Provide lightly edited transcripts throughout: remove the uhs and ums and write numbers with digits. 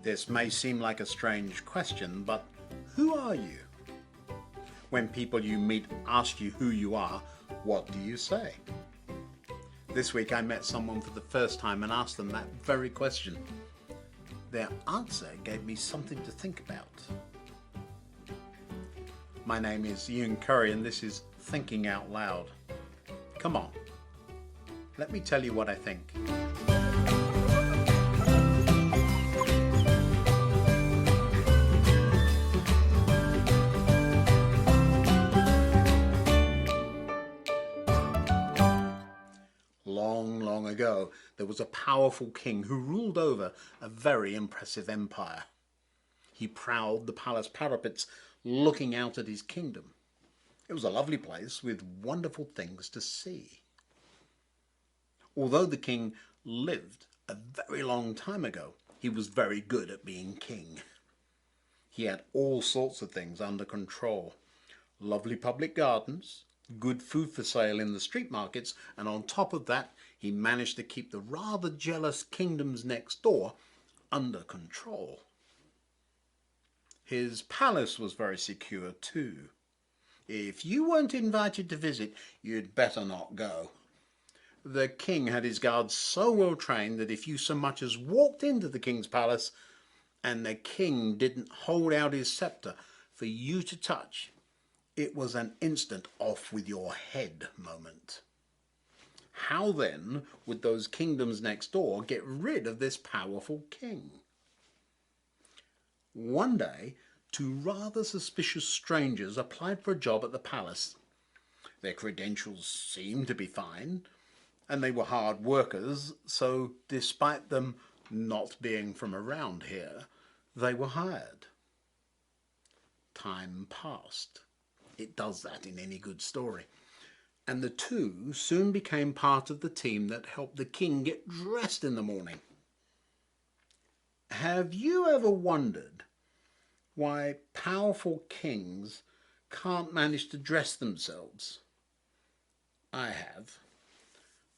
This may seem like a strange question, but who are you? When people you meet ask you who you are, what do you say? This week I met someone for the first time and asked them that very question. Their answer gave me something to think about. My name is Ian Currey and this is Thinking Out Loud. Come on, let me tell you what I think. Long ago, there was a powerful king who ruled over a very impressive empire. He prowled the palace parapets, looking out at his kingdom. It was a lovely place with wonderful things to see. Although the king lived a very long time ago, he was very good at being king. He had all sorts of things under control. Lovely public gardens, good food for sale in the street markets, and on top of that, he managed to keep the rather jealous kingdoms next door under control. His palace was very secure too. If you weren't invited to visit, you'd better not go. The king had his guards so well trained that if you so much as walked into the king's palace and the king didn't hold out his scepter for you to touch, it was an instant off with your head moment. How then would those kingdoms next door get rid of this powerful king? One day, two rather suspicious strangers applied for a job at the palace. Their credentials seemed to be fine, and they were hard workers, so despite them not being from around here, they were hired. Time passed. It does that in any good story. And the two soon became part of the team that helped the king get dressed in the morning. Have you ever wondered why powerful kings can't manage to dress themselves? I have.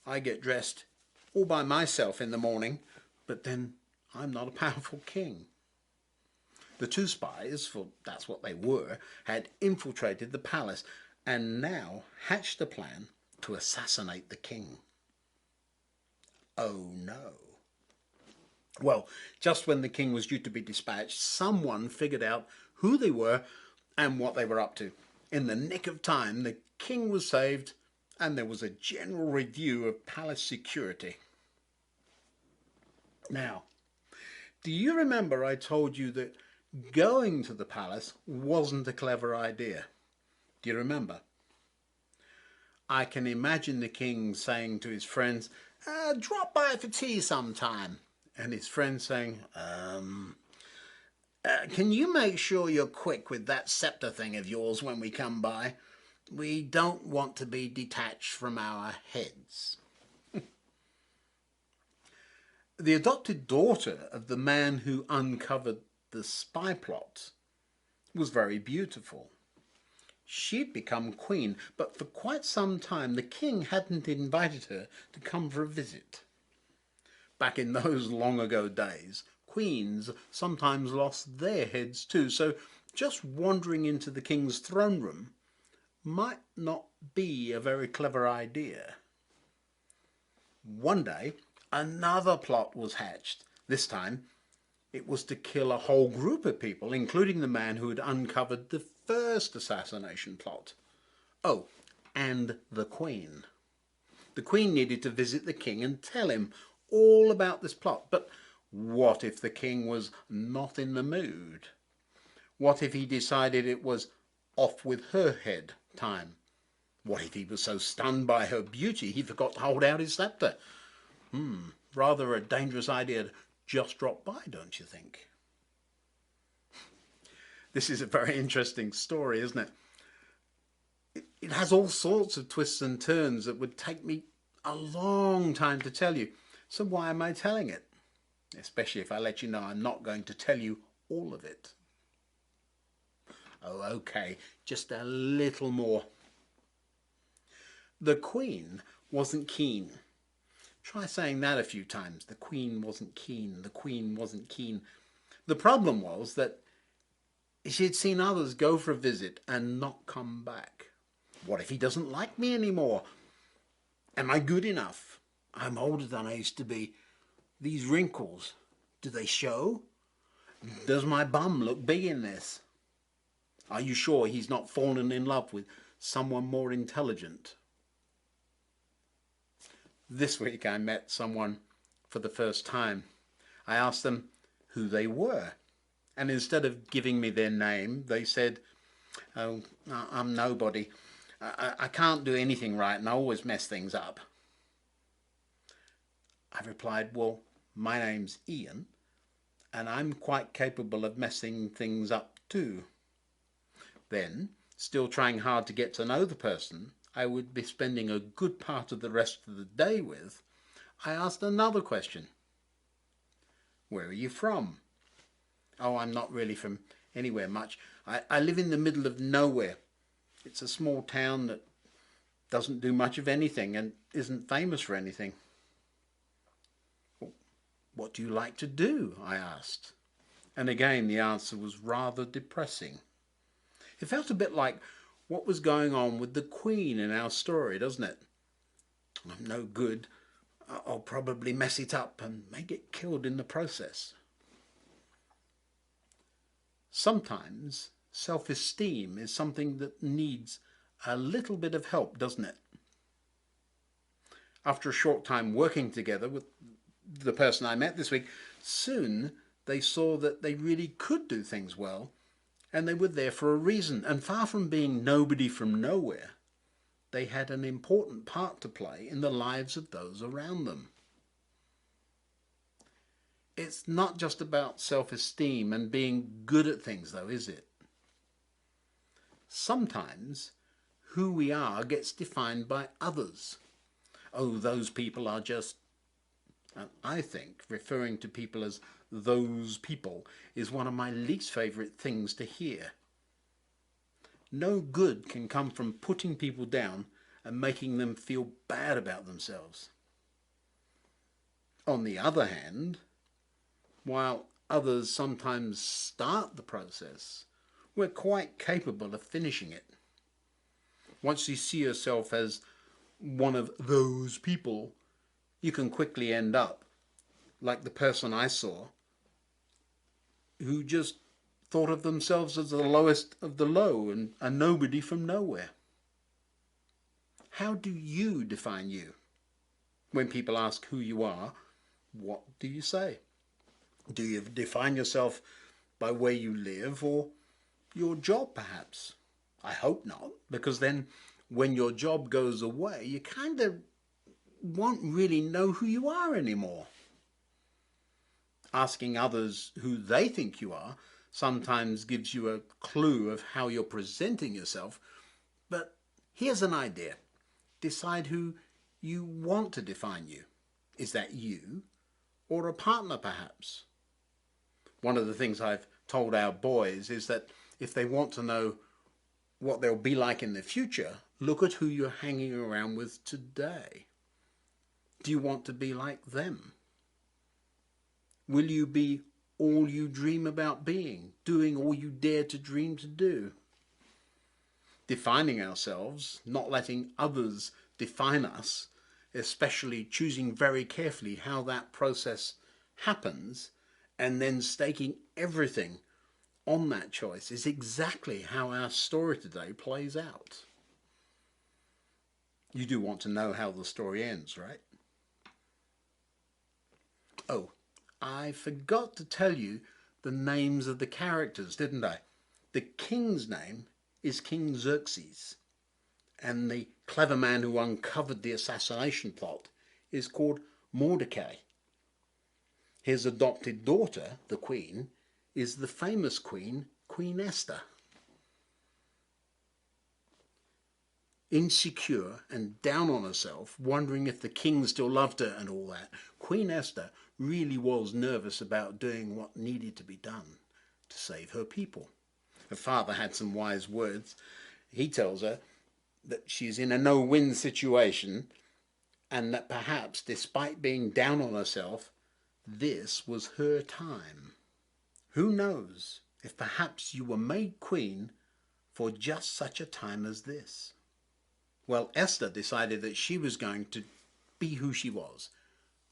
I get dressed all by myself in the morning, but then I'm not a powerful king. The two spies, for that's what they were, had infiltrated the palace and now hatched a plan to assassinate the king. Oh no. Well, just when the king was due to be dispatched, someone figured out who they were and what they were up to. In the nick of time, the king was saved and there was a general review of palace security. Now, do you remember I told you that going to the palace wasn't a clever idea? Do you remember? I can imagine the king saying to his friends, drop by for tea sometime. And his friends saying, can you make sure you're quick with that scepter thing of yours when we come by? We don't want to be detached from our heads. The adopted daughter of the man who uncovered the spy plot was very beautiful. She'd become queen, but for quite some time the king hadn't invited her to come for a visit. Back in those long ago days, queens sometimes lost their heads too, so just wandering into the king's throne room might not be a very clever idea. One day, another plot was hatched. This time, it was to kill a whole group of people, including the man who had uncovered the first assassination plot. Oh, and the Queen. The Queen needed to visit the king and tell him all about this plot. But what if the king was not in the mood? What if he decided it was off with her head time? What if he was so stunned by her beauty he forgot to hold out his scepter? Rather a dangerous idea to just drop by, don't you think? This is a very interesting story, isn't it? It has all sorts of twists and turns that would take me a long time to tell you. So why am I telling it? Especially if I let you know I'm not going to tell you all of it. Oh, okay, just a little more. The Queen wasn't keen. Try saying that a few times. The Queen wasn't keen. The Queen wasn't keen. The problem was that she'd seen others go for a visit and not come back. What if he doesn't like me anymore? Am I good enough? I'm older than I used to be. These wrinkles, do they show? Does my bum look big in this? Are you sure he's not fallen in love with someone more intelligent? This week I met someone for the first time. I asked them who they were, and instead of giving me their name, they said, "Oh, I'm nobody. I can't do anything right and I always mess things up." I replied, "Well, my name's Ian, and I'm quite capable of messing things up too." Then, still trying hard to get to know the person I would be spending a good part of the rest of the day with, I asked another question. "Where are you from?" "Oh, I'm not really from anywhere much. I live in the middle of nowhere. It's a small town that doesn't do much of anything and isn't famous for anything." "What do you like to do?" I asked. And again the answer was rather depressing. It felt a bit like what was going on with the Queen in our story, doesn't it? "I'm no good. I'll probably mess it up and may get killed in the process." Sometimes self-esteem is something that needs a little bit of help, doesn't it? After a short time working together with the person I met this week, soon they saw that they really could do things well, and they were there for a reason. And far from being nobody from nowhere, they had an important part to play in the lives of those around them. It's not just about self-esteem and being good at things, though, is it? Sometimes who we are gets defined by others. "Oh, those people are just..." And I think referring to people as those people is one of my least favourite things to hear. No good can come from putting people down and making them feel bad about themselves. On the other hand, while others sometimes start the process, we're quite capable of finishing it. Once you see yourself as one of those people, you can quickly end up like the person I saw who just thought of themselves as the lowest of the low and a nobody from nowhere. How do you define you? When people ask who you are, what do you say? Do you define yourself by where you live or your job, perhaps? I hope not, because then when your job goes away, you kind of won't really know who you are anymore. Asking others who they think you are sometimes gives you a clue of how you're presenting yourself, but here's an idea. Decide who you want to define you. Is that you or a partner, perhaps? One of the things I've told our boys is that if they want to know what they'll be like in the future, look at who you're hanging around with today. Do you want to be like them? Will you be all you dream about being, doing all you dare to dream to do? Defining ourselves, not letting others define us, especially choosing very carefully how that process happens, and then staking everything on that choice is exactly how our story today plays out. You do want to know how the story ends, right? Oh, I forgot to tell you the names of the characters, didn't I? The king's name is King Xerxes, and the clever man who uncovered the assassination plot is called Mordecai. His adopted daughter, the queen, is the famous queen, Queen Esther. Insecure and down on herself, wondering if the king still loved her and all that, Queen Esther really was nervous about doing what needed to be done to save her people. Her father had some wise words. He tells her that she's in a no-win situation and that perhaps, despite being down on herself, this was her time. Who knows if perhaps you were made queen for just such a time as this? Well, Esther decided that she was going to be who she was,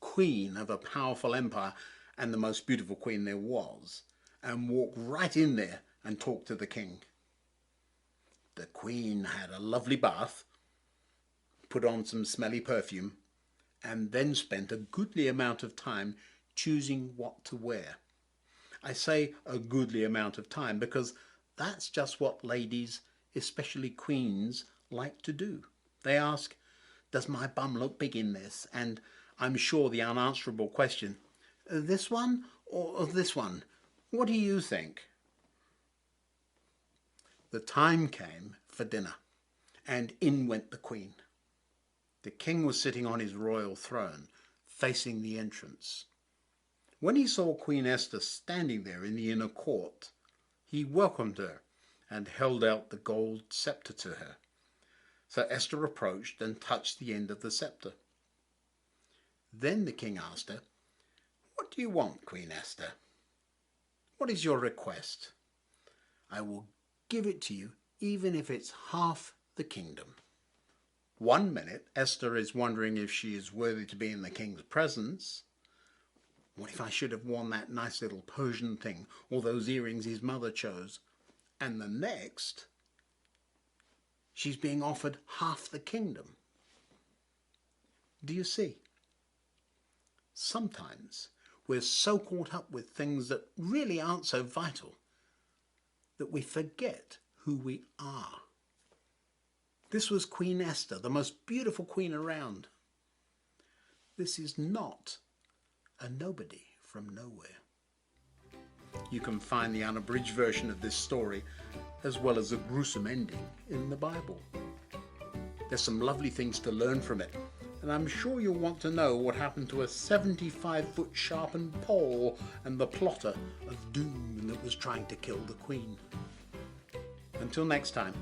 queen of a powerful empire and the most beautiful queen there was, and walk right in there and talk to the king. The queen had a lovely bath, put on some smelly perfume, and then spent a goodly amount of time choosing what to wear. I say a goodly amount of time because that's just what ladies, especially queens, like to do. They ask, does my bum look big in this? And I'm sure the unanswerable question, this one or this one? What do you think? The time came for dinner, and in went the queen. The king was sitting on his royal throne, facing the entrance. When he saw Queen Esther standing there in the inner court, he welcomed her and held out the gold scepter to her. So Esther approached and touched the end of the scepter. Then the king asked her, "What do you want, Queen Esther? What is your request? I will give it to you, even if it's half the kingdom." 1 minute, Esther is wondering if she is worthy to be in the king's presence. What if I should have worn that nice little Persian thing, or those earrings his mother chose? And the next, she's being offered half the kingdom. Do you see? Sometimes we're so caught up with things that really aren't so vital that we forget who we are. This was Queen Esther, the most beautiful queen around. This is not a nobody from nowhere. You can find the unabridged version of this story, as well as a gruesome ending, in the Bible. There's some lovely things to learn from it, and I'm sure you'll want to know what happened to a 75-foot sharpened pole and the plotter of doom that was trying to kill the queen. Until next time,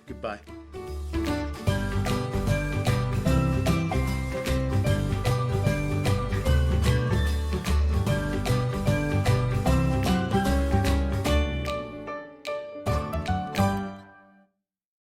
goodbye.